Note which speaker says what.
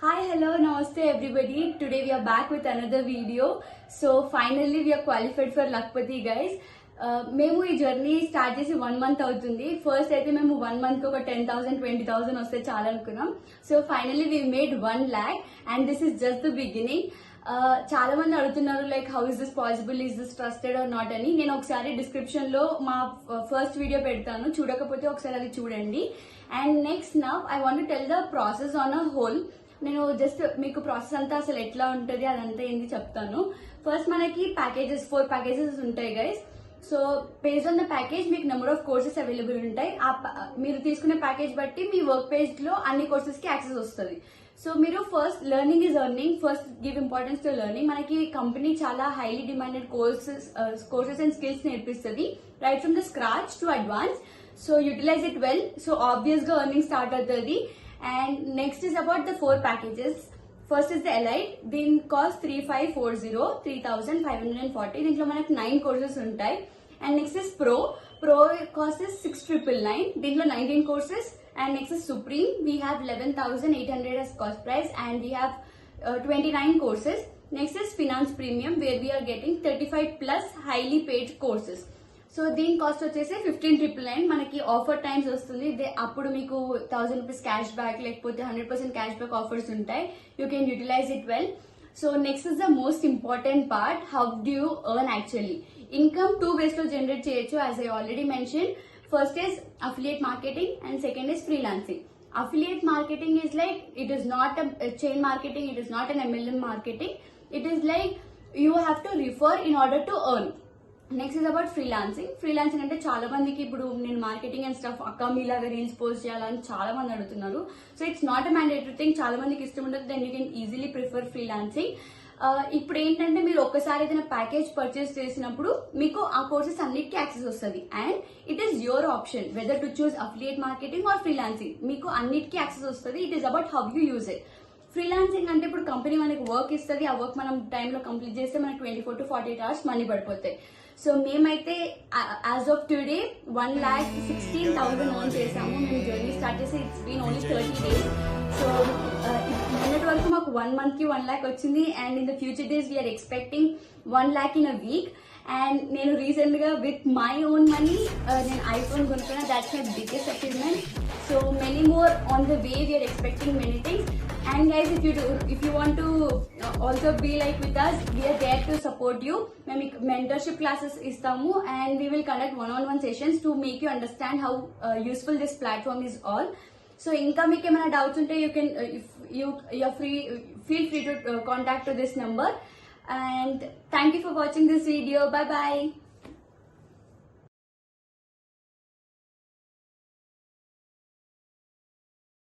Speaker 1: Hi, hello, namaste everybody. Today we are back with another video. So finally we are qualified for Lakpati guys. మేము ఈ journey start చేసి 1 month అవుతుంది. First అయితే మేము 1 month ఒక 10,000 20,000 వస్తే చాలా అనుకున్నాం. So finally we made 1 lakh and this is just the beginning. చాలా మంది అడుగుతున్నారు like how is this possible, is this trusted or not అని. నేను ఒకసారి డిస్క్రిప్షన్ లో మా ఫస్ట్ వీడియో పెడతాను, చూడకపోతే ఒకసారి అది చూడండి. And next now I want to tell the process on a whole. నేను జస్ట్ మీకు ప్రాసెస్ అంతా అసలు ఎట్లా ఉంటుంది అదంతా ఏంది చెప్తాను. ఫస్ట్ మనకి ప్యాకేజెస్ 4 ప్యాకేజెస్ ఉంటాయి guys. So based on the package మీకు నెంబర్ ఆఫ్ కోర్సెస్ అవైలబుల్ ఉంటాయి. మీరు తీసుకునే ప్యాకేజ్ బట్టి మీ వర్క్ పేజ్ లో అన్ని కోర్సెస్ కి యాక్సెస్ వస్తుంది. సో మీరు first learning is earning, first give importance to learning. మనకి కంపెనీ చాలా highly demanded courses and skills నేర్పిస్తుంది right from the scratch to advance. So utilize it well. So obvious గా earning start అవుతుంది. And next is about the 4 packages. First is the Elite. దీని cost 3540, 3,540. దీంట్లో మనకు 9 courses ఉంటాయి. And next is pro cost is 6,999. దీంట్లో 19 courses. And next is supreme. We have 11,800 as cost price and we have 29 courses. Next is finance premium where we are getting 35 plus highly paid courses. So దీని cost వచ్చేసి 15,999. మనకి offer times వస్తుంది, అప్పుడు మీకు 1,000 rupees cash back లేకపోతే 100% cash back offers ఉంటాయి. You can utilize it well. So next is the most important part, how do you earn actually. Income 2 ways లో generate చేయొచ్చు as I already mention. First is affiliate marketing and second is freelancing. Affiliate marketing is like, it is not a chain marketing, it is not an MLM marketing. It is like you have to refer in order to earn. Next is about freelancing అంటే చాలా మందికి ఇప్పుడు నేను marketing and stuff అక్క మీలాగా reels post చేయాలని చాలా మంది అడుగుతున్నారు. So it's not a mandatory thing. చాలా మందికి ఇష్టం ఉండదు, then you can easily prefer freelancing. ఇప్పుడు ఏంటంటే మీరు ఒక్కసారి ఏదైనా ప్యాకేజ్ పర్చేస్ చేసినప్పుడు మీకు ఆ కోర్సెస్ అన్నిటికీ యాక్సెస్ వస్తుంది. And it is your option whether to choose affiliate marketing or freelancing. మీకు అన్నిటికీ యాక్సెస్ వస్తుంది. It is about how you use it. Freelancing అంటే ఇప్పుడు కంపెనీ మనకి వర్క్ ఇస్తుంది, ఆ వర్క్ మనం టైంలో కంప్లీట్ చేస్తే మనకి 24 to 48 hours మనీ పడిపోతాయి. సో మేమైతే యాజ్ ఆఫ్ టుడే 1,16,000 ఎర్న్ చేసాము. మేము జర్నీ స్టార్ట్ చేసి it's been only 30 days. So మొన్నటి వరకు మాకు 1 month కి 1 lakh వచ్చింది. And in the future days we're expecting 1 lakh in a week. And నేను రీసెంట్ గా విత్ మై ఓన్ మనీ నేను ఐఫోన్ కొనుక్కున్నా. That's my biggest achievement. So many more on the way we're expecting many things. And guys, if you want to also be like with us, we are there to support you. మేము mentorship classes ఇస్తాము and we will conduct one-on-one sessions to make you understand how useful this platform is all. So ఇంకా మీకు ఏమైనా doubts ఉంటే you can feel free to contact to this number. And thank you for watching this video. Bye bye.